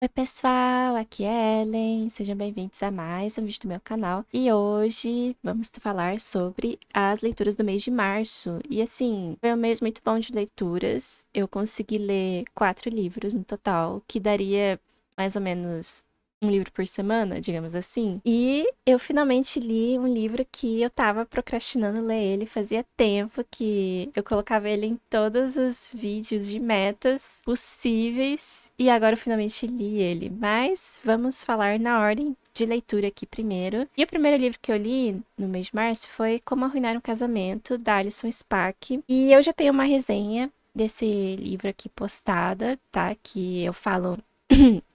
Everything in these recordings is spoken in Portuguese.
Oi pessoal, aqui é Ellen, sejam bem-vindos a mais um vídeo do meu canal. E hoje vamos falar sobre as leituras do mês de março. E assim, foi um mês muito bom de leituras, eu consegui ler 4 livros no total, que daria mais ou menos um livro por semana, digamos assim. E eu finalmente li um livro que eu tava procrastinando ler ele, fazia tempo que eu colocava ele em todos os vídeos de metas possíveis e agora eu finalmente li ele. Mas vamos falar na ordem de leitura aqui primeiro. E o primeiro livro que eu li no mês de março foi Como Arruinar um Casamento, da Alison Spack. E eu já tenho uma resenha desse livro aqui postada, tá? Que eu falo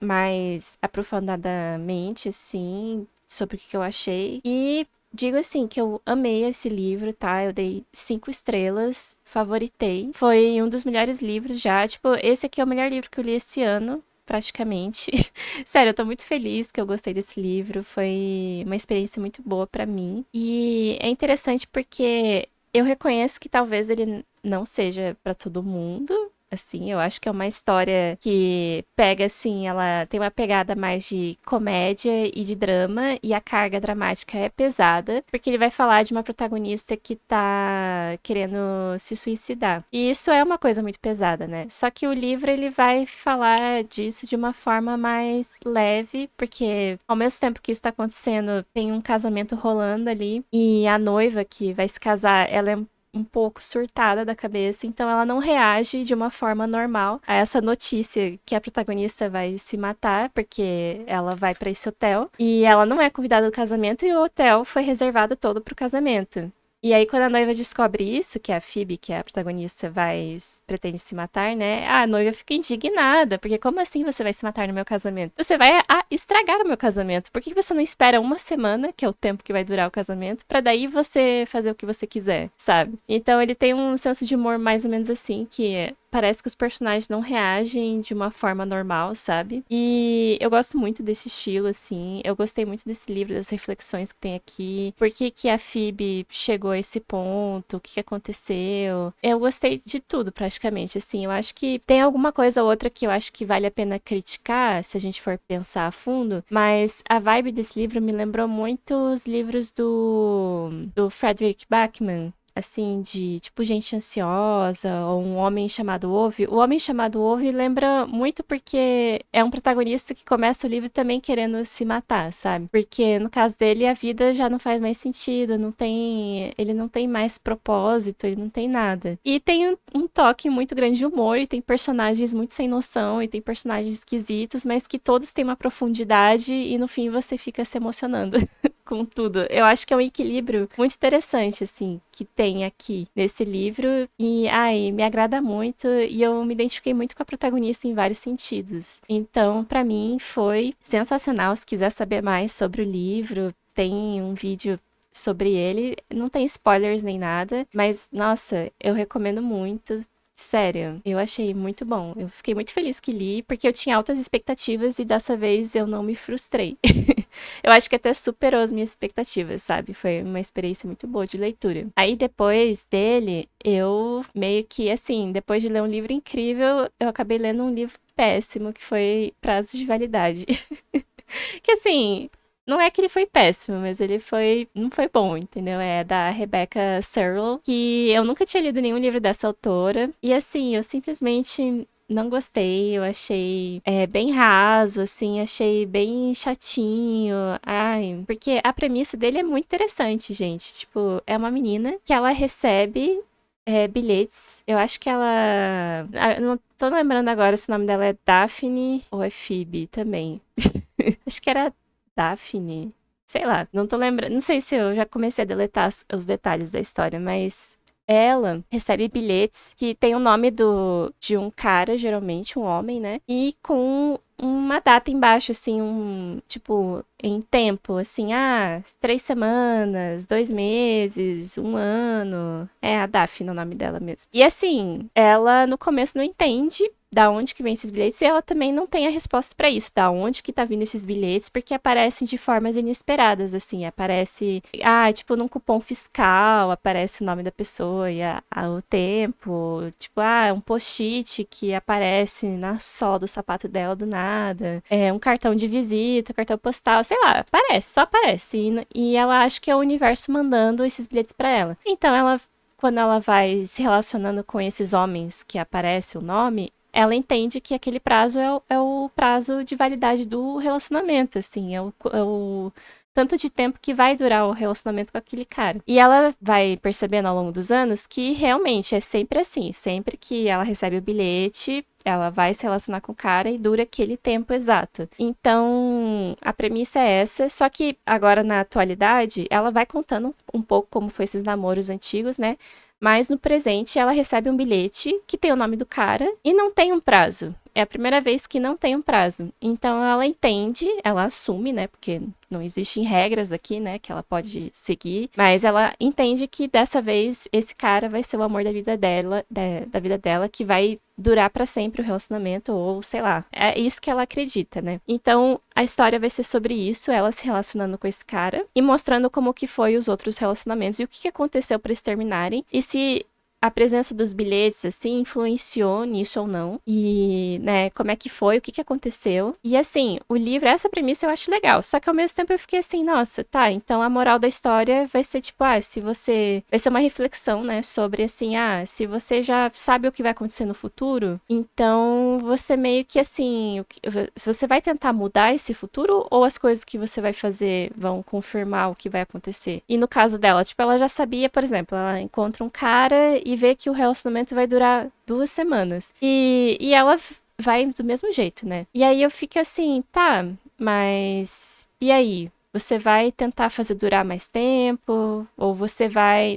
mais aprofundadamente, assim, sobre o que eu achei. E digo assim, que eu amei esse livro, tá? Eu dei 5 estrelas, favoritei. Foi um dos melhores livros já. Tipo, esse aqui é o melhor livro que eu li esse ano, praticamente. Sério, eu tô muito feliz que eu gostei desse livro. Foi uma experiência muito boa pra mim. E é interessante porque eu reconheço que talvez ele não seja pra todo mundo, assim, eu acho que é uma história que pega, assim, ela tem uma pegada mais de comédia e de drama, e a carga dramática é pesada, porque ele vai falar de uma protagonista que tá querendo se suicidar. E isso é uma coisa muito pesada, né? Só que o livro, ele vai falar disso de uma forma mais leve, porque ao mesmo tempo que isso tá acontecendo, tem um casamento rolando ali, e a noiva que vai se casar, ela é um pouco surtada da cabeça, então ela não reage de uma forma normal a essa notícia que a protagonista vai se matar, porque ela vai para esse hotel e ela não é convidada do casamento e o hotel foi reservado todo pro casamento. E aí, quando a noiva descobre isso, que a Phoebe, que é a protagonista, pretende se matar, né? A noiva fica indignada, porque como assim você vai se matar no meu casamento? Você vai estragar o meu casamento. Por que você não espera uma semana, que é o tempo que vai durar o casamento, pra daí você fazer o que você quiser, sabe? Então ele tem um senso de humor mais ou menos assim, que parece que os personagens não reagem de uma forma normal, sabe? E eu gosto muito desse estilo, assim. Eu gostei muito desse livro, das reflexões que tem aqui. Por que que a Phoebe chegou a esse ponto? O que que aconteceu? Eu gostei de tudo, praticamente, assim. Eu acho que tem alguma coisa ou outra que eu acho que vale a pena criticar, se a gente for pensar a fundo. Mas a vibe desse livro me lembrou muito os livros do Frederick Backman, assim, de tipo gente ansiosa, ou um homem chamado Ove. O homem chamado Ove lembra muito porque é um protagonista que começa o livro também querendo se matar, sabe? Porque no caso dele a vida já não faz mais sentido, ele não tem mais propósito, ele não tem nada. E tem um toque muito grande de humor, e tem personagens muito sem noção, e tem personagens esquisitos, mas que todos têm uma profundidade e no fim você fica se emocionando com tudo. Eu acho que é um equilíbrio muito interessante, assim, que tem aqui nesse livro. E, ai, me agrada muito. E eu me identifiquei muito com a protagonista em vários sentidos. Então, pra mim, foi sensacional. Se quiser saber mais sobre o livro, tem um vídeo sobre ele. Não tem spoilers nem nada, mas, nossa, eu recomendo muito. Sério, eu achei muito bom. Eu fiquei muito feliz que li, porque eu tinha altas expectativas e dessa vez eu não me frustrei. Eu acho que até superou as minhas expectativas, sabe? Foi uma experiência muito boa de leitura. Aí depois dele, eu meio que, assim, depois de ler um livro incrível, eu acabei lendo um livro péssimo, que foi Prazo de Validade. Que assim, não é que ele foi péssimo, mas ele foi. Não foi bom, entendeu? É da Rebecca Searle, que eu nunca tinha lido nenhum livro dessa autora. E assim, eu simplesmente não gostei, eu achei bem raso, assim, achei bem chatinho. Ai, porque a premissa dele é muito interessante, gente. Tipo, é uma menina que ela recebe bilhetes. Eu acho que ela. Eu não tô lembrando agora se o nome dela é Daphne ou é Phoebe também. Acho que era Daphne. Sei lá, não tô lembrando. Não sei se eu já comecei a deletar os detalhes da história, mas ela recebe bilhetes que tem o nome de um cara, geralmente um homem, né? E com uma data embaixo, assim, tipo, em tempo, assim, 3 semanas, 2 meses, um ano. É a Daphne o nome dela mesmo. E assim, ela no começo não entende da onde que vem esses bilhetes, e ela também não tem a resposta pra isso, da onde que tá vindo esses bilhetes, porque aparecem de formas inesperadas, assim, aparece, tipo, num cupom fiscal, aparece o nome da pessoa e o tempo, tipo, um post-it que aparece na sola do sapato dela do nada, um cartão de visita, cartão postal, sei lá, aparece, só aparece, e ela acha que é o universo mandando esses bilhetes pra ela. Então, quando ela vai se relacionando com esses homens que aparece o nome, ela entende que aquele prazo é o prazo de validade do relacionamento, assim, é o tanto de tempo que vai durar o relacionamento com aquele cara. E ela vai percebendo ao longo dos anos que realmente é sempre assim, sempre que ela recebe o bilhete, ela vai se relacionar com o cara e dura aquele tempo exato. Então, a premissa é essa, só que agora na atualidade, ela vai contando um pouco como foi esses namoros antigos, né? Mas no presente ela recebe um bilhete que tem o nome do cara e não tem um prazo. É a primeira vez que não tem um prazo. Então ela entende, ela assume, né? Porque não existem regras aqui, né? Que ela pode seguir. Mas ela entende que dessa vez esse cara vai ser o amor da vida dela, da vida dela, que vai durar pra sempre o relacionamento, ou sei lá. É isso que ela acredita, né? Então a história vai ser sobre isso, ela se relacionando com esse cara e mostrando como que foi os outros relacionamentos e o que aconteceu pra eles terminarem. E se a presença dos bilhetes, assim, influenciou nisso ou não. E, né, como é que foi, o que aconteceu. E, assim, o livro, essa premissa eu acho legal. Só que, ao mesmo tempo, eu fiquei assim, nossa, tá, então a moral da história vai ser, tipo, se você... Vai ser uma reflexão, né, sobre, assim, se você já sabe o que vai acontecer no futuro, então você meio que, assim... Se você vai tentar mudar esse futuro ou as coisas que você vai fazer vão confirmar o que vai acontecer? E no caso dela, tipo, ela já sabia, por exemplo, ela encontra um cara e vê que o relacionamento vai durar 2 semanas. E ela vai do mesmo jeito, né? E aí eu fico assim, tá, mas e aí? Você vai tentar fazer durar mais tempo? Ou você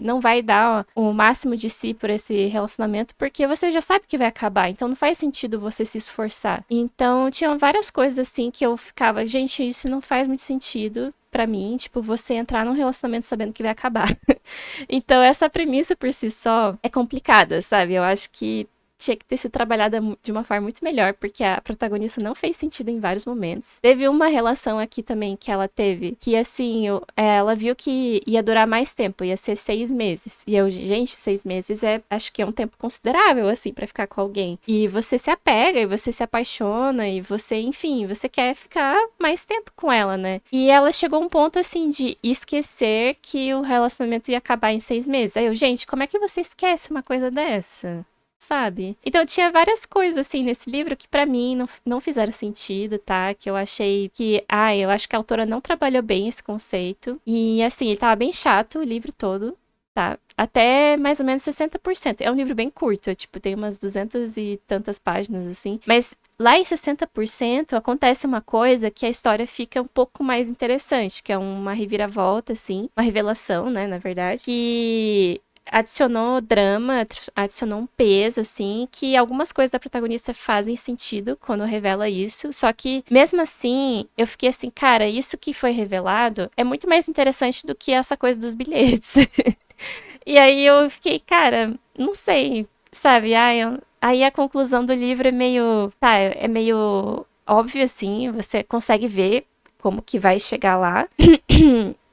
não vai dar o máximo de si por esse relacionamento porque você já sabe que vai acabar. Então não faz sentido você se esforçar. Então tinham várias coisas assim que eu ficava, gente, isso não faz muito sentido pra mim. Tipo, você entrar num relacionamento sabendo que vai acabar. Então essa premissa por si só é complicada, sabe? Eu acho que tinha que ter sido trabalhada de uma forma muito melhor, porque a protagonista não fez sentido em vários momentos. Teve uma relação aqui também que ela teve, que assim, ela viu que ia durar mais tempo, ia ser 6 meses. E eu, gente, 6 meses acho que é um tempo considerável, assim, pra ficar com alguém. E você se apega, e você se apaixona, e você, enfim, você quer ficar mais tempo com ela, né? E ela chegou a um ponto, assim, de esquecer que o relacionamento ia acabar em 6 meses. Aí eu, gente, como é que você esquece uma coisa dessa? Sabe? Então tinha várias coisas assim nesse livro que pra mim não fizeram sentido, tá? Que eu achei que, eu acho que a autora não trabalhou bem esse conceito. E assim, ele tava bem chato o livro todo, tá? Até mais ou menos 60%. É um livro bem curto, tipo, tem umas 200 e tantas páginas assim, mas lá em 60% acontece uma coisa que a história fica um pouco mais interessante, que é uma reviravolta assim, uma revelação, né, na verdade, que adicionou drama, adicionou um peso, assim, que algumas coisas da protagonista fazem sentido quando revela isso, só que, mesmo assim, eu fiquei assim, cara, isso que foi revelado é muito mais interessante do que essa coisa dos bilhetes. E aí eu fiquei, cara, não sei, sabe? Aí a conclusão do livro é meio, tá, é meio óbvio, assim, você consegue ver como que vai chegar lá.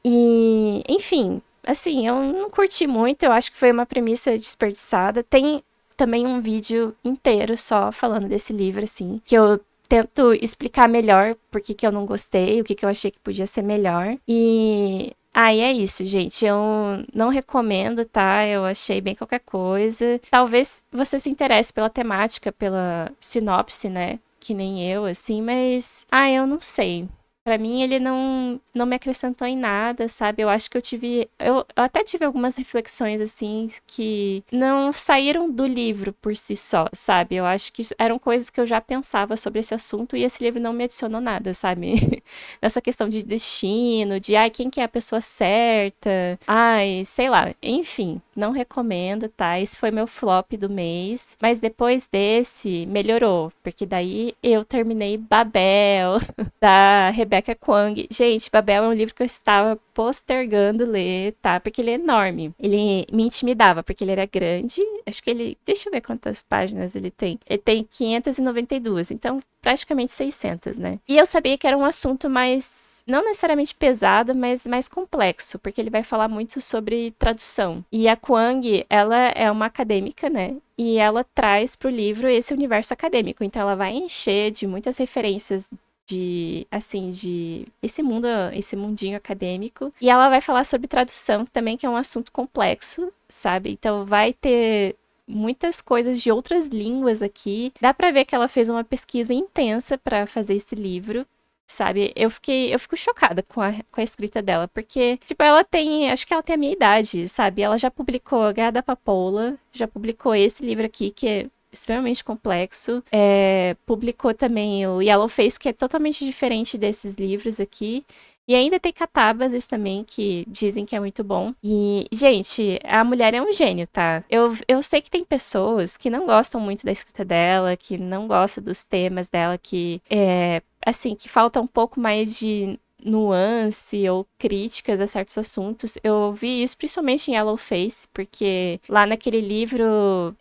E, enfim, assim, eu não curti muito, eu acho que foi uma premissa desperdiçada. Tem também um vídeo inteiro só falando desse livro, assim, que eu tento explicar melhor por que que eu não gostei, o que que eu achei que podia ser melhor. E aí é isso, gente. Eu não recomendo, tá? Eu achei bem qualquer coisa. Talvez você se interesse pela temática, pela sinopse, né? Que nem eu, assim, mas. Eu não sei. Pra mim, ele não me acrescentou em nada, sabe? Eu acho que eu até tive algumas reflexões, assim, que não saíram do livro por si só, sabe? Eu acho que eram coisas que eu já pensava sobre esse assunto e esse livro não me adicionou nada, sabe? Nessa questão de destino, de, quem que é a pessoa certa? Sei lá. Enfim, não recomendo, tá? Esse foi meu flop do mês. Mas depois desse, melhorou, porque daí eu terminei Babel, da Rebecca Rebecca Kuang. Gente, Babel é um livro que eu estava postergando ler, tá? Porque ele é enorme. Ele me intimidava, porque ele era grande. Acho que ele... Deixa eu ver quantas páginas ele tem. Ele tem 592, então praticamente 600, né? E eu sabia que era um assunto mais... não necessariamente pesado, mas mais complexo, porque ele vai falar muito sobre tradução. E a Kuang, ela é uma acadêmica, né? E ela traz para o livro esse universo acadêmico. Então ela vai encher de muitas referências de, assim, de esse mundo, esse mundinho acadêmico. E ela vai falar sobre tradução também, que é um assunto complexo, sabe? Então vai ter muitas coisas de outras línguas aqui. Dá pra ver que ela fez uma pesquisa intensa pra fazer esse livro. Sabe, eu fico chocada com a escrita dela, porque, tipo, ela tem, acho que ela tem a minha idade, sabe? Ela já publicou A Guerra da Papoula, já publicou esse livro aqui, que é extremamente complexo. Publicou também o Yellowface, que é totalmente diferente desses livros aqui. E ainda tem Catábases também, que dizem que é muito bom. E, gente, a mulher é um gênio, tá? Eu sei que tem pessoas que não gostam muito da escrita dela, que não gostam dos temas dela, que, assim, que falta um pouco mais de nuance ou críticas a certos assuntos. Eu vi isso principalmente em Yellowface, porque lá naquele livro,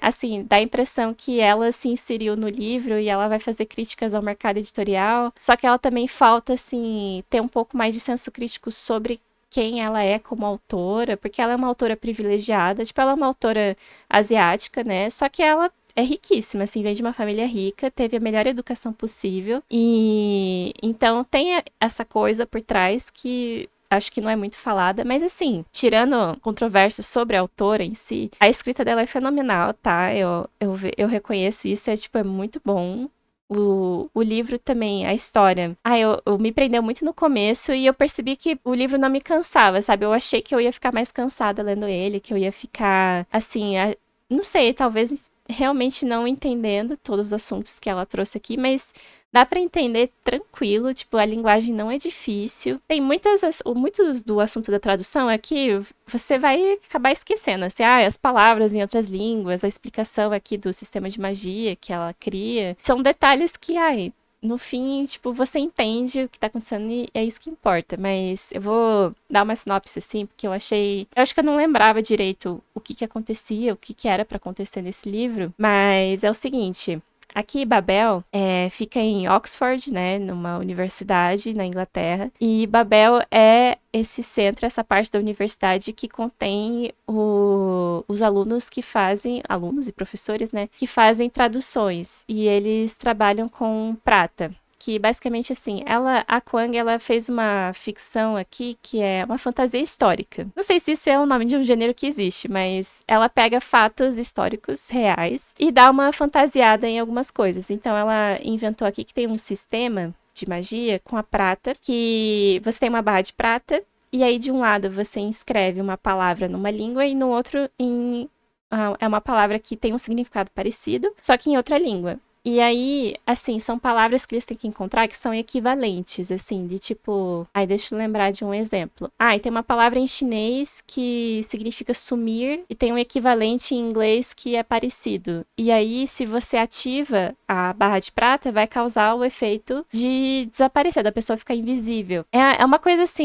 assim, dá a impressão que ela se inseriu no livro e ela vai fazer críticas ao mercado editorial, só que ela também falta, assim, ter um pouco mais de senso crítico sobre quem ela é como autora, porque ela é uma autora privilegiada, tipo, ela é uma autora asiática, né, só que ela é riquíssima, assim, vem de uma família rica, teve a melhor educação possível, e então tem essa coisa por trás que acho que não é muito falada, mas assim, tirando controvérsias sobre a autora em si, a escrita dela é fenomenal, tá? Eu reconheço isso, tipo, é muito bom. O livro também, a história. Eu me prendeu muito no começo e eu percebi que o livro não me cansava, sabe? Eu achei que eu ia ficar mais cansada lendo ele, que eu ia ficar, assim, não sei, talvez realmente não entendendo todos os assuntos que ela trouxe aqui, mas dá pra entender tranquilo, tipo, a linguagem não é difícil. Tem muitos do assunto da tradução é que você vai acabar esquecendo, assim, as palavras em outras línguas, a explicação aqui do sistema de magia que ela cria, são detalhes que, no fim, tipo, você entende o que tá acontecendo e é isso que importa. Mas eu vou dar uma sinopse, assim, porque eu acho que eu não lembrava direito o que acontecia, o que era pra acontecer nesse livro. Mas é o seguinte... Aqui, Babel fica em Oxford, né, numa universidade na Inglaterra. E Babel é esse centro, essa parte da universidade que contém os alunos que fazem, alunos e professores, né, que fazem traduções. E eles trabalham com prata. Que basicamente assim, a Kuang, ela fez uma ficção aqui que é uma fantasia histórica. Não sei se isso é o nome de um gênero que existe, mas ela pega fatos históricos reais e dá uma fantasiada em algumas coisas. Então ela inventou aqui que tem um sistema de magia com a prata, que você tem uma barra de prata e aí de um lado você inscreve uma palavra numa língua e no outro é uma palavra que tem um significado parecido, só que em outra língua. E aí, assim, são palavras que eles têm que encontrar que são equivalentes, assim, de tipo... deixa eu lembrar de um exemplo. E tem uma palavra em chinês que significa sumir e tem um equivalente em inglês que é parecido. E aí, se você ativa a barra de prata, vai causar o efeito de desaparecer, da pessoa ficar invisível. É uma coisa assim,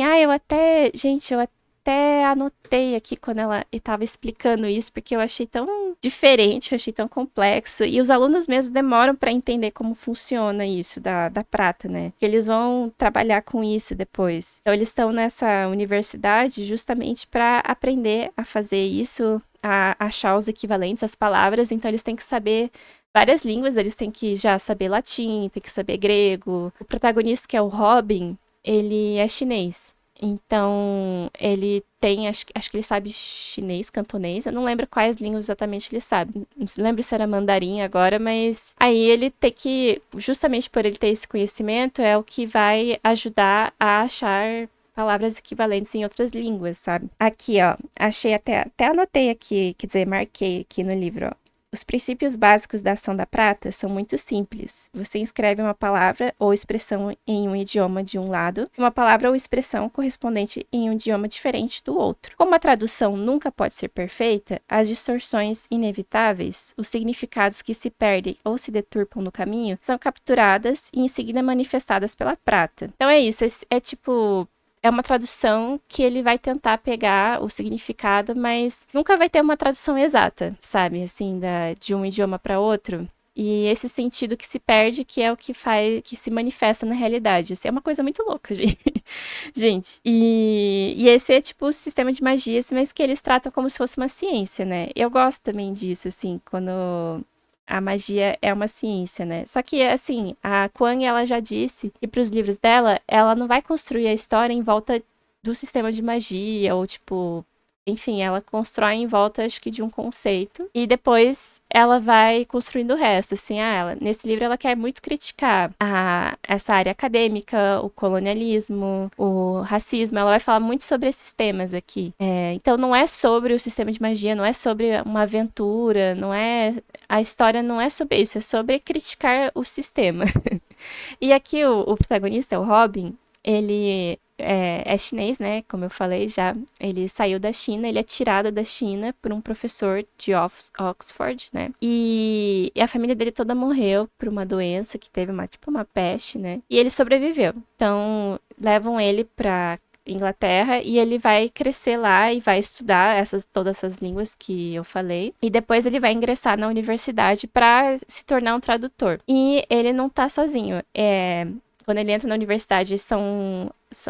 Gente, eu até anotei aqui quando ela estava explicando isso, porque eu achei tão diferente, eu achei tão complexo. E os alunos mesmo demoram para entender como funciona isso da prata, né? Porque eles vão trabalhar com isso depois. Então, eles estão nessa universidade justamente para aprender a fazer isso, a achar os equivalentes, as palavras. Então, eles têm que saber várias línguas, eles têm que já saber latim, têm que saber grego. O protagonista, que é o Robin, ele é chinês. Então, ele tem, acho que ele sabe chinês, cantonês, eu não lembro quais línguas exatamente ele sabe. Não lembro se era mandarim agora, mas aí ele tem que, justamente por ele ter esse conhecimento, é o que vai ajudar a achar palavras equivalentes em outras línguas, sabe? Aqui, ó, achei até anotei aqui, quer dizer, marquei aqui no livro, ó. Os princípios básicos da ação da prata são muito simples. Você escreve uma palavra ou expressão em um idioma de um lado, e uma palavra ou expressão correspondente em um idioma diferente do outro. Como a tradução nunca pode ser perfeita, as distorções inevitáveis, os significados que se perdem ou se deturpam no caminho, são capturadas e em seguida manifestadas pela prata. Então é isso, é uma tradução que ele vai tentar pegar o significado, mas nunca vai ter uma tradução exata, sabe? Assim, de um idioma para outro. E esse sentido que se perde, que é o que faz, que se manifesta na realidade. Assim, é uma coisa muito louca, gente. Gente. E esse é tipo o sistema de magia, assim, mas que eles tratam como se fosse uma ciência, né? Eu gosto também disso, assim, quando a magia é uma ciência, né? Só que, assim, a Kuang, ela já disse que para os livros dela, ela não vai construir a história em volta do sistema de magia, ou tipo, enfim, ela constrói em volta, acho que, de um conceito. E depois ela vai construindo o resto, assim. Nesse livro ela quer muito criticar essa área acadêmica, o colonialismo, o racismo. Ela vai falar muito sobre esses temas aqui. Então não é sobre o sistema de magia, não é sobre uma aventura, não é... A história não é sobre isso, é sobre criticar o sistema. E aqui o protagonista, o Robin, ele é chinês, né? Como eu falei já. Ele saiu da China, ele é tirado da China por um professor de Oxford, né? E a família dele toda morreu por uma doença que teve uma peste, né? E ele sobreviveu. Então, levam ele pra Inglaterra e ele vai crescer lá e vai estudar todas essas línguas que eu falei. E depois ele vai ingressar na universidade para se tornar um tradutor. E ele não tá sozinho. Quando ele entra na universidade,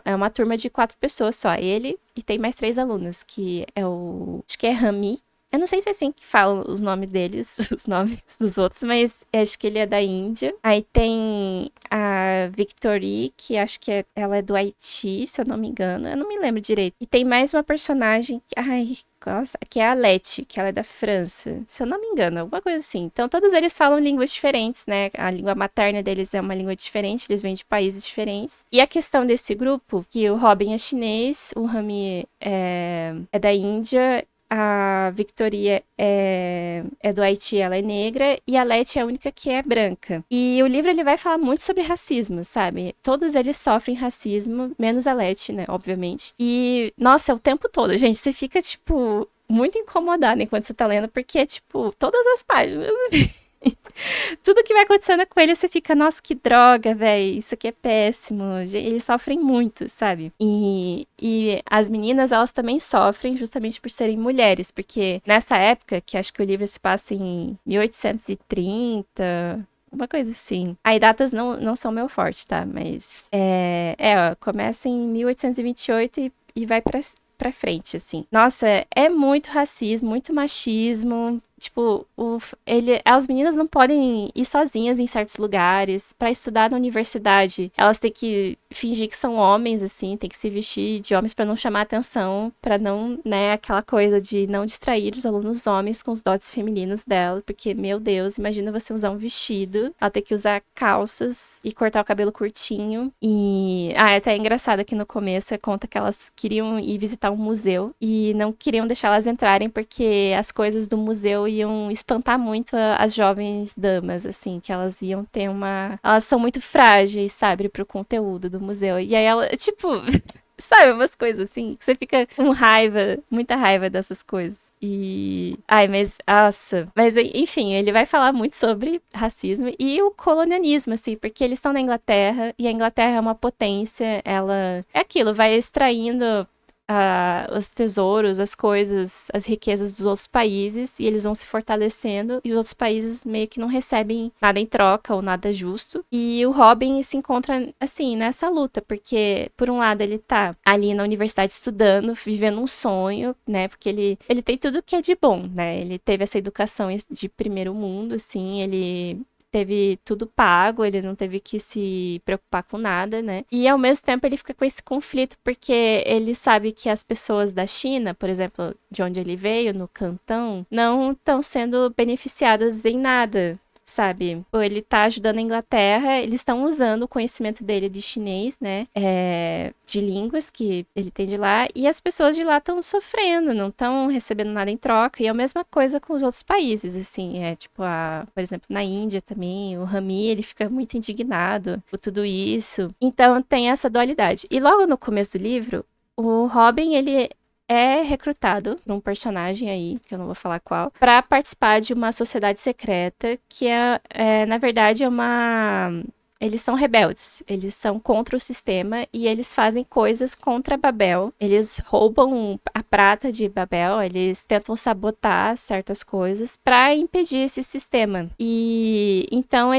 é uma turma de 4 pessoas só. Ele e tem mais 3 alunos, que é acho que é Rami. Eu não sei se é assim que falam os nomes deles, os nomes dos outros, mas acho que ele é da Índia. Aí tem a Victory, que acho que ela é do Haiti, se eu não me engano. Eu não me lembro direito. E tem mais uma personagem, nossa, que é a Leti, que ela é da França, se eu não me engano, alguma coisa assim. Então, todos eles falam línguas diferentes, né? A língua materna deles é uma língua diferente, eles vêm de países diferentes. E a questão desse grupo, que o Robin é chinês, o Rami é da Índia, a Victoria é do Haiti, ela é negra, e a Leti é a única que é branca. E o livro ele vai falar muito sobre racismo, sabe? Todos eles sofrem racismo, menos a Leti, né? Obviamente. E, nossa, é o tempo todo, gente. Você fica, tipo, muito incomodada enquanto você tá lendo, porque é, tipo, todas as páginas. Tudo que vai acontecendo com ele, você fica, nossa, que droga, velho, isso aqui é péssimo. Eles sofrem muito, sabe? E as meninas, elas também sofrem justamente por serem mulheres, porque nessa época, que acho que o livro se passa em 1830, uma coisa assim. Aí datas não são meu forte, tá? Mas começa em 1828 e vai pra frente, assim. Nossa, é muito racismo, muito machismo. Tipo, as meninas não podem ir sozinhas em certos lugares. Pra estudar na universidade, elas têm que fingir que são homens, assim, tem que se vestir de homens pra não chamar atenção, pra não, né, aquela coisa de não distrair os alunos homens com os dotes femininos dela, porque, meu Deus, imagina você usar um vestido, ela ter que usar calças e cortar o cabelo curtinho. E, é até engraçado que no começo conta que elas queriam ir visitar um museu e não queriam deixar elas entrarem porque as coisas do museu iam espantar muito as jovens damas, assim, que elas iam ter elas são muito frágeis, sabe, pro conteúdo do museu. E aí ela, tipo, sabe, umas coisas assim, que você fica com raiva, muita raiva dessas coisas. Nossa. Mas, enfim, ele vai falar muito sobre racismo e o colonialismo, assim, porque eles estão na Inglaterra, e a Inglaterra é uma potência, ela é aquilo, vai extraindo os tesouros, as coisas, as riquezas dos outros países, e eles vão se fortalecendo, e os outros países meio que não recebem nada em troca ou nada justo. E o Robin se encontra, assim, nessa luta, porque, por um lado, ele tá ali na universidade estudando, vivendo um sonho, né, porque ele tem tudo que é de bom, né, ele teve essa educação de primeiro mundo, assim, ele teve tudo pago, ele não teve que se preocupar com nada, né? E ao mesmo tempo ele fica com esse conflito, porque ele sabe que as pessoas da China, por exemplo, de onde ele veio, no Cantão, não estão sendo beneficiadas em nada sabe? Ou ele tá ajudando a Inglaterra, eles estão usando o conhecimento dele de chinês, né? De línguas que ele tem de lá, e as pessoas de lá estão sofrendo, não estão recebendo nada em troca, e é a mesma coisa com os outros países, assim, tipo, por exemplo, na Índia também, o Rami, ele fica muito indignado por tudo isso. Então tem essa dualidade. E logo no começo do livro, o Robin, ele é recrutado por um personagem aí, que eu não vou falar qual, para participar de uma sociedade secreta que na verdade, é uma. Eles são rebeldes, eles são contra o sistema e eles fazem coisas contra Babel. Eles roubam a prata de Babel, eles tentam sabotar certas coisas para impedir esse sistema. E então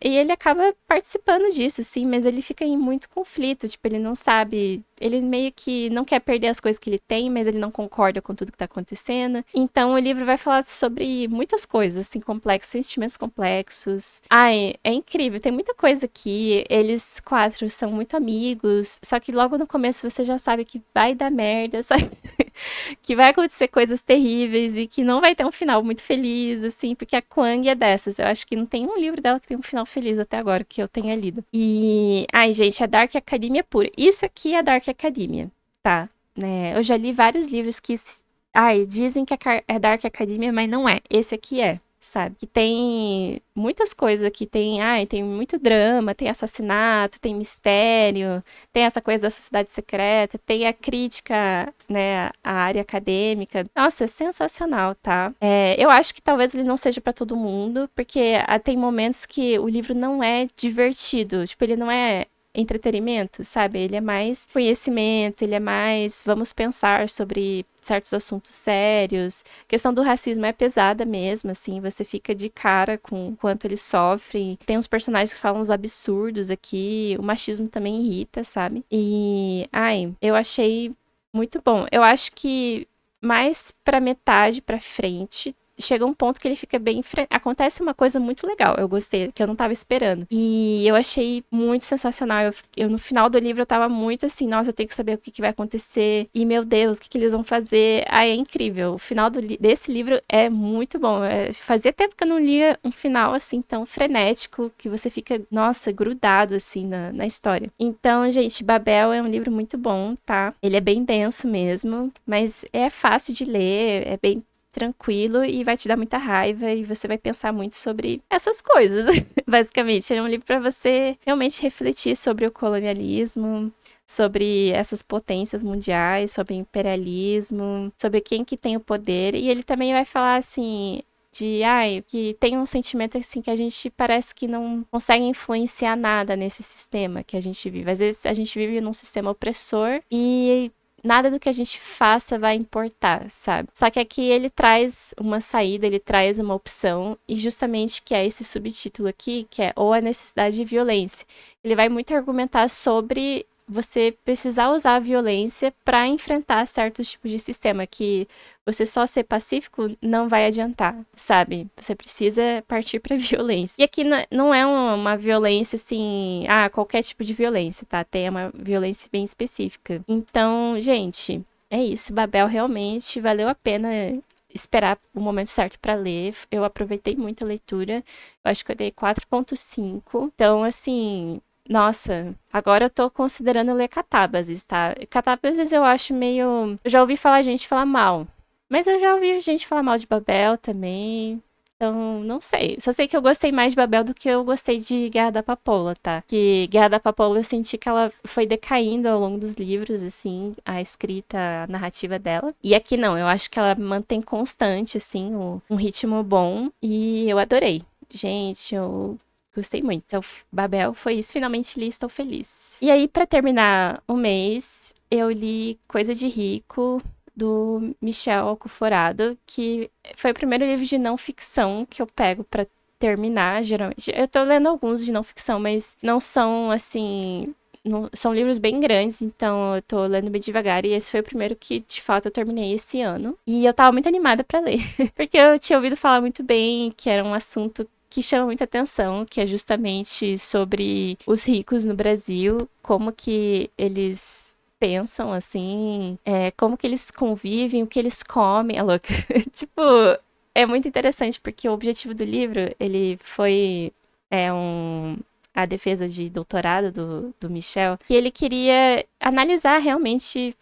e ele acaba participando disso, sim, mas ele fica em muito conflito. Tipo, ele não sabe. Ele meio que não quer perder as coisas que ele tem, mas ele não concorda com tudo que tá acontecendo. Então, o livro vai falar sobre muitas coisas, assim, complexas, sentimentos complexos. Ai, é incrível, tem muita coisa aqui. Eles quatro são muito amigos, só que logo no começo você já sabe que vai dar merda, sabe? Que vai acontecer coisas terríveis e que não vai ter um final muito feliz, assim, porque a Kwang é dessas. Eu acho que não tem um livro dela que tem um final feliz até agora que eu tenha lido. E, ai, gente, a Dark Academia pura. Isso aqui é Dark Academia, tá? Né? Eu já li vários livros que, ai, dizem que é Dark Academia, mas não é. Esse aqui é. Sabe? Que tem muitas coisas aqui. Tem muito drama, tem assassinato, tem mistério, tem essa coisa da sociedade secreta, tem a crítica, né, à área acadêmica. Nossa, é sensacional, tá? Eu acho que talvez ele não seja pra todo mundo, porque tem momentos que o livro não é divertido. Tipo, ele não é entretenimento, sabe? Ele é mais conhecimento, ele é mais vamos pensar sobre certos assuntos sérios. A questão do racismo é pesada mesmo, assim, você fica de cara com o quanto eles sofrem. Tem uns personagens que falam uns absurdos aqui, o machismo também irrita, sabe? E, ai, eu achei muito bom. Eu acho que mais pra metade pra frente chega um ponto que ele fica bem. Acontece uma coisa muito legal, eu gostei, que eu não tava esperando. E eu achei muito sensacional. No final do livro eu tava muito assim, nossa, eu tenho que saber o que vai acontecer. E meu Deus, o que eles vão fazer? É incrível. O final desse livro é muito bom. Fazia tempo que eu não lia um final assim tão frenético que você fica, nossa, grudado assim na história. Então, gente, Babel é um livro muito bom, tá? Ele é bem denso mesmo, mas é fácil de ler, é bem tranquilo e vai te dar muita raiva e você vai pensar muito sobre essas coisas, basicamente. É um livro para você realmente refletir sobre o colonialismo, sobre essas potências mundiais, sobre imperialismo, sobre quem que tem o poder. E ele também vai falar assim que tem um sentimento assim que a gente parece que não consegue influenciar nada nesse sistema que a gente vive. Às vezes a gente vive num sistema opressor e nada do que a gente faça vai importar, sabe? Só que aqui ele traz uma saída, ele traz uma opção, e justamente que é esse subtítulo aqui, que é ou a necessidade de violência. Ele vai muito argumentar sobre você precisar usar a violência para enfrentar certos tipos de sistema, que você só ser pacífico não vai adiantar, sabe? Você precisa partir para violência. E aqui não é uma violência assim, qualquer tipo de violência, tá? Tem uma violência bem específica. Então, gente, é isso. Babel realmente valeu a pena esperar o momento certo para ler. Eu aproveitei muito a leitura. Eu acho que eu dei 4.5. Então, assim, nossa, agora eu tô considerando ler Catábases, tá? Catábases eu acho meio. Eu já ouvi falar gente falar mal. Mas eu já ouvi gente falar mal de Babel também. Então, não sei. Só sei que eu gostei mais de Babel do que eu gostei de Guerra da Papoula, tá? Que Guerra da Papoula eu senti que ela foi decaindo ao longo dos livros, assim, a escrita, a narrativa dela. E aqui não, eu acho que ela mantém constante, assim, um ritmo bom. E eu adorei. Gente, eu gostei muito. Então, Babel foi isso. Finalmente li, estou feliz. E aí, pra terminar o mês, eu li Coisa de Rico, do Michel Alcoforado, que foi o primeiro livro de não ficção que eu pego pra terminar, geralmente. Eu tô lendo alguns de não ficção, mas não são, assim... são livros bem grandes, então eu tô lendo bem devagar. E esse foi o primeiro que, de fato, eu terminei esse ano. E eu tava muito animada pra ler, porque eu tinha ouvido falar muito bem, que era um assunto que chama muita atenção, que é justamente sobre os ricos no Brasil, como que eles pensam, assim, como que eles convivem, o que eles comem, é louco. Tipo, é muito interessante, porque o objetivo do livro, ele foi a defesa de doutorado do Michel, que ele queria analisar realmente,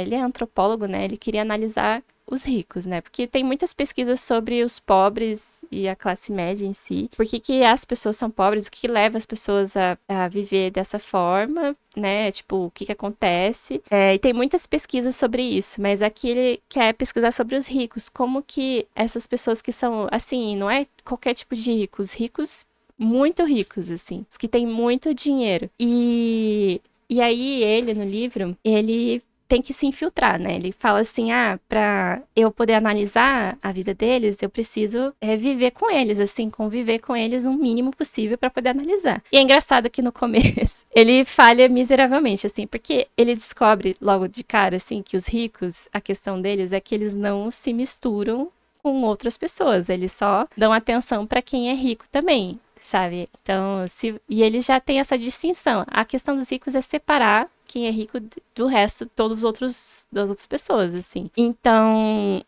ele é antropólogo, né? Ele queria analisar os ricos, né? Porque tem muitas pesquisas sobre os pobres e a classe média em si. Por que que as pessoas são pobres? O que que leva as pessoas a viver dessa forma, né? Tipo, o que que acontece? E tem muitas pesquisas sobre isso, mas aqui ele quer pesquisar sobre os ricos. Como que essas pessoas que são, assim, não é qualquer tipo de ricos, ricos muito ricos, assim, os que têm muito dinheiro. E aí ele, no livro, ele tem que se infiltrar, né? Ele fala assim, pra eu poder analisar a vida deles, eu preciso viver com eles, assim, conviver com eles o mínimo possível pra poder analisar. E é engraçado que no começo ele falha miseravelmente, assim, porque ele descobre logo de cara, assim, que os ricos, a questão deles é que eles não se misturam com outras pessoas, eles só dão atenção pra quem é rico também, sabe? Então, e ele já tem essa distinção. A questão dos ricos é separar quem é rico do resto, das outras pessoas, assim. Então,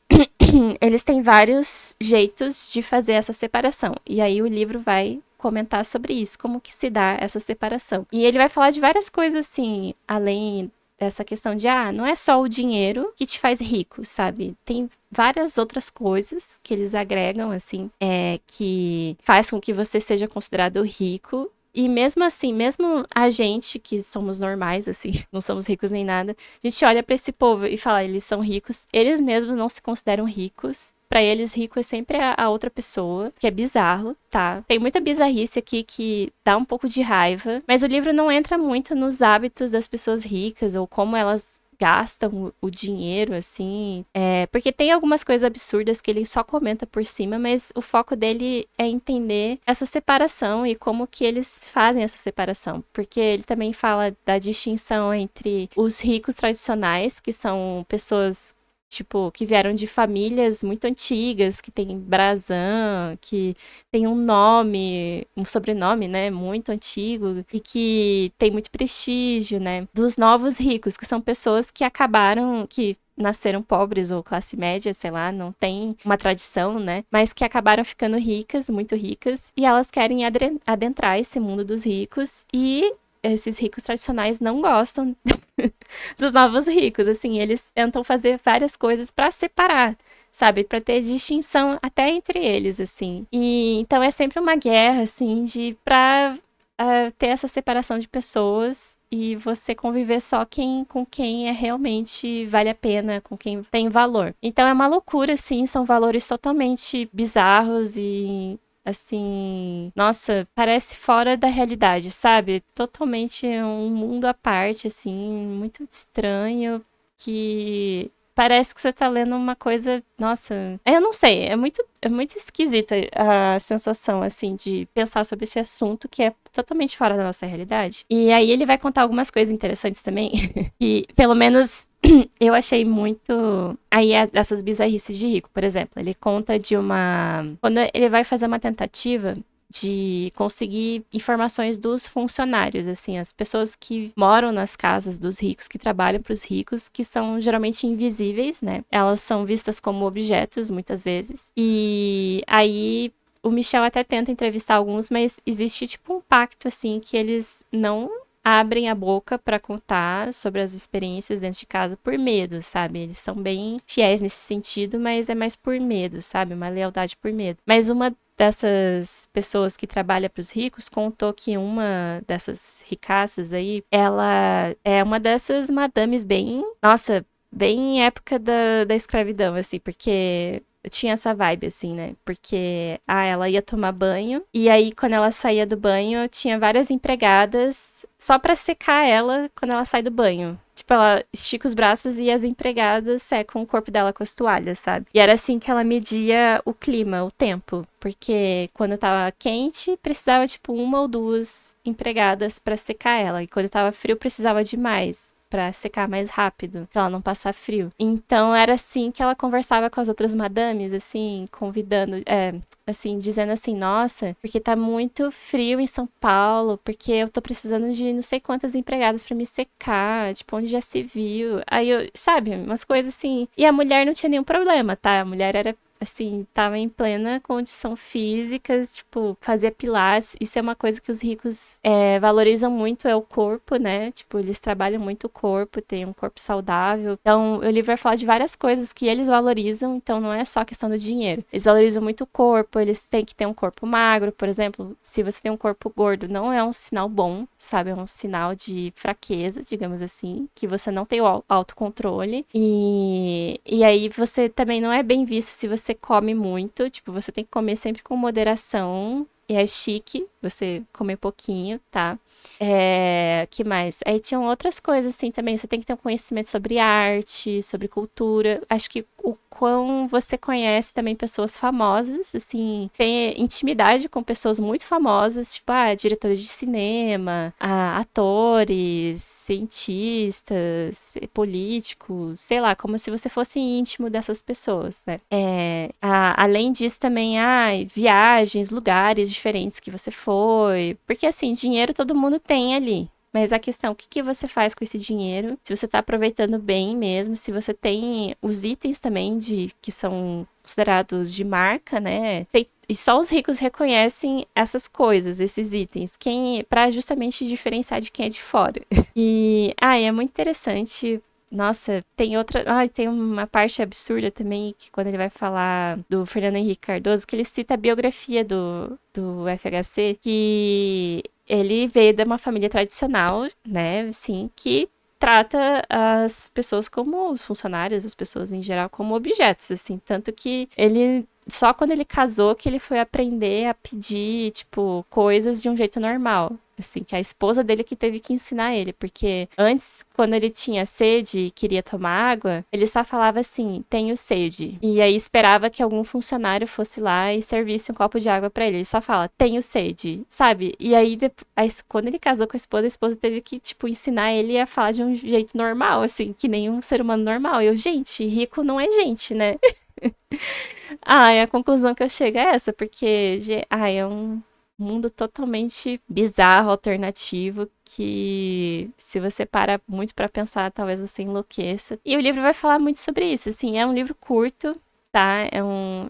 eles têm vários jeitos de fazer essa separação. E aí o livro vai comentar sobre isso, como que se dá essa separação. E ele vai falar de várias coisas, assim, além dessa questão de, não é só o dinheiro que te faz rico, sabe? Tem várias outras coisas que eles agregam, assim, que faz com que você seja considerado rico. E mesmo assim, mesmo a gente que somos normais, assim, não somos ricos nem nada, a gente olha pra esse povo e fala, eles são ricos, eles mesmos não se consideram ricos. Pra eles, rico é sempre a outra pessoa, que é bizarro, tá? Tem muita bizarrice aqui que dá um pouco de raiva, mas o livro não entra muito nos hábitos das pessoas ricas ou como elas gastam o dinheiro, assim. Porque tem algumas coisas absurdas que ele só comenta por cima, mas o foco dele é entender essa separação e como que eles fazem essa separação. Porque ele também fala da distinção entre os ricos tradicionais, que são pessoas tipo, que vieram de famílias muito antigas, que tem brasão, que tem um sobrenome, né, muito antigo, e que tem muito prestígio, né, dos novos ricos, que são pessoas que que nasceram pobres ou classe média, sei lá, não tem uma tradição, né, mas que acabaram ficando ricas, muito ricas, e elas querem adentrar esse mundo dos ricos, e esses ricos tradicionais não gostam dos novos ricos, assim, eles tentam fazer várias coisas pra separar, sabe, pra ter distinção até entre eles, assim. E então é sempre uma guerra, assim, pra ter essa separação de pessoas e você conviver só com quem realmente vale a pena, com quem tem valor. Então é uma loucura, assim, são valores totalmente bizarros e assim, nossa, parece fora da realidade, sabe? Totalmente um mundo à parte, assim, muito estranho, que parece que você tá lendo uma coisa, nossa, eu não sei, é muito esquisita a sensação, assim, de pensar sobre esse assunto que é totalmente fora da nossa realidade. E aí ele vai contar algumas coisas interessantes também, que pelo menos eu achei muito. Aí essas bizarrices de rico, por exemplo. Ele conta de uma. Quando ele vai fazer uma tentativa de conseguir informações dos funcionários, assim, as pessoas que moram nas casas dos ricos, que trabalham para os ricos, que são geralmente invisíveis, né? Elas são vistas como objetos, muitas vezes. E aí o Michel até tenta entrevistar alguns, mas existe tipo um pacto, assim, que eles não abrem a boca pra contar sobre as experiências dentro de casa por medo, sabe? Eles são bem fiéis nesse sentido, mas é mais por medo, sabe? Uma lealdade por medo. Mas uma dessas pessoas que trabalha para os ricos contou que uma dessas ricaças aí, ela é uma dessas madames bem, nossa, bem época da escravidão, assim, porque tinha essa vibe, assim, né? Porque, ela ia tomar banho, e aí, quando ela saía do banho, tinha várias empregadas só pra secar ela quando ela sai do banho. Tipo, ela estica os braços e as empregadas secam o corpo dela com as toalhas, sabe? E era assim que ela media o clima, o tempo. Porque quando tava quente, precisava, tipo, uma ou duas empregadas pra secar ela. E quando tava frio, precisava de mais pra secar mais rápido, pra ela não passar frio. Então era assim que ela conversava com as outras madames, assim, convidando, assim, dizendo assim, nossa, porque tá muito frio em São Paulo, porque eu tô precisando de não sei quantas empregadas pra me secar, tipo, onde já se viu. Aí eu, sabe, umas coisas assim. E a mulher não tinha nenhum problema, tá? A mulher era assim, tava em plena condição física, tipo, fazia pilates. Isso é uma coisa que os ricos valorizam muito, é o corpo, né? Tipo, eles trabalham muito o corpo, tem um corpo saudável. Então, o livro vai falar de várias coisas que eles valorizam, então não é só questão do dinheiro. Eles valorizam muito o corpo, eles têm que ter um corpo magro, por exemplo. Se você tem um corpo gordo, não é um sinal bom, sabe? É um sinal de fraqueza, digamos assim, que você não tem o autocontrole. E aí você também não é bem visto se você come muito, tipo, você tem que comer sempre com moderação. E é chique você comer pouquinho, tá? Que mais? Aí tinham outras coisas assim também. Você tem que ter um conhecimento sobre arte, sobre cultura. Acho que o quão você conhece também pessoas famosas, assim, tem intimidade com pessoas muito famosas, tipo, diretores de cinema, atores, cientistas, políticos, sei lá, como se você fosse íntimo dessas pessoas, né? Além disso também, viagens, lugares diferentes que você foi, porque assim, dinheiro todo mundo tem ali. Mas a questão, o que você faz com esse dinheiro? Se você está aproveitando bem mesmo, se você tem os itens também que são considerados de marca, né? E só os ricos reconhecem essas coisas, esses itens, para justamente diferenciar de quem é de fora. E, é muito interessante. Nossa, tem outra. Tem uma parte absurda também, que quando ele vai falar do Fernando Henrique Cardoso, que ele cita a biografia do FHC, que ele veio de uma família tradicional, né, assim, que trata as pessoas como os funcionários, as pessoas em geral, como objetos, assim, tanto que ele só quando ele casou que ele foi aprender a pedir, tipo, coisas de um jeito normal. Assim, que a esposa dele que teve que ensinar ele, porque antes, quando ele tinha sede e queria tomar água, ele só falava assim, tenho sede. E aí esperava que algum funcionário fosse lá e servisse um copo de água pra ele. Ele só fala, tenho sede, sabe? E aí, quando ele casou com a esposa teve que, tipo, ensinar ele a falar de um jeito normal, assim, que nem um ser humano normal. E eu, gente, rico não é gente, né? E a conclusão que eu chego é essa, porque, é um mundo totalmente bizarro, alternativo, que se você para muito pra pensar, talvez você enlouqueça. E o livro vai falar muito sobre isso, assim, é um livro curto, tá?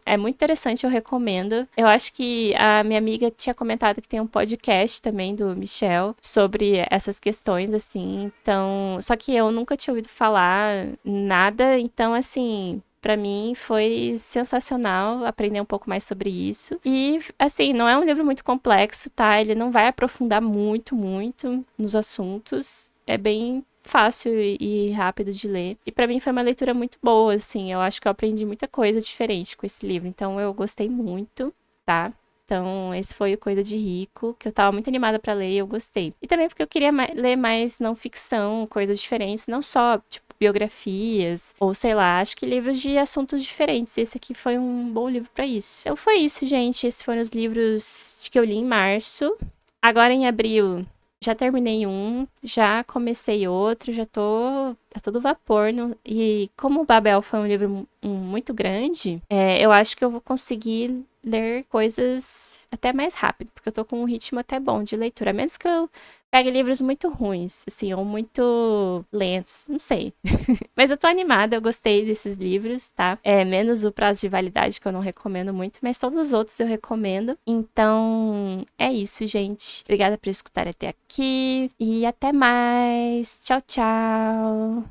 É muito interessante, eu recomendo. Eu acho que a minha amiga tinha comentado que tem um podcast também do Michel sobre essas questões, assim, então... Só que eu nunca tinha ouvido falar nada, então, assim... Pra mim foi sensacional aprender um pouco mais sobre isso. E, assim, não é um livro muito complexo, tá? Ele não vai aprofundar muito, muito nos assuntos. É bem fácil e rápido de ler. E pra mim foi uma leitura muito boa, assim. Eu acho que eu aprendi muita coisa diferente com esse livro. Então eu gostei muito, tá? Então, esse foi o Coisa de Rico, que eu tava muito animada pra ler e eu gostei. E também porque eu queria ler mais não ficção, coisas diferentes, não só, tipo, biografias, ou sei lá, acho que livros de assuntos diferentes. Esse aqui foi um bom livro pra isso. Então foi isso, gente. Esses foram os livros que eu li em março. Agora em abril já terminei um, já comecei outro, já tô a todo vapor. E como o Babel foi um livro muito grande, eu acho que eu vou conseguir ler coisas até mais rápido, porque eu tô com um ritmo até bom de leitura. A menos que eu pegue livros muito ruins, assim, ou muito lentos, não sei. Mas eu tô animada, eu gostei desses livros, tá? Menos o prazo de validade, que eu não recomendo muito, mas todos os outros eu recomendo. Então, é isso, gente. Obrigada por escutar até aqui e até mais. Tchau, tchau.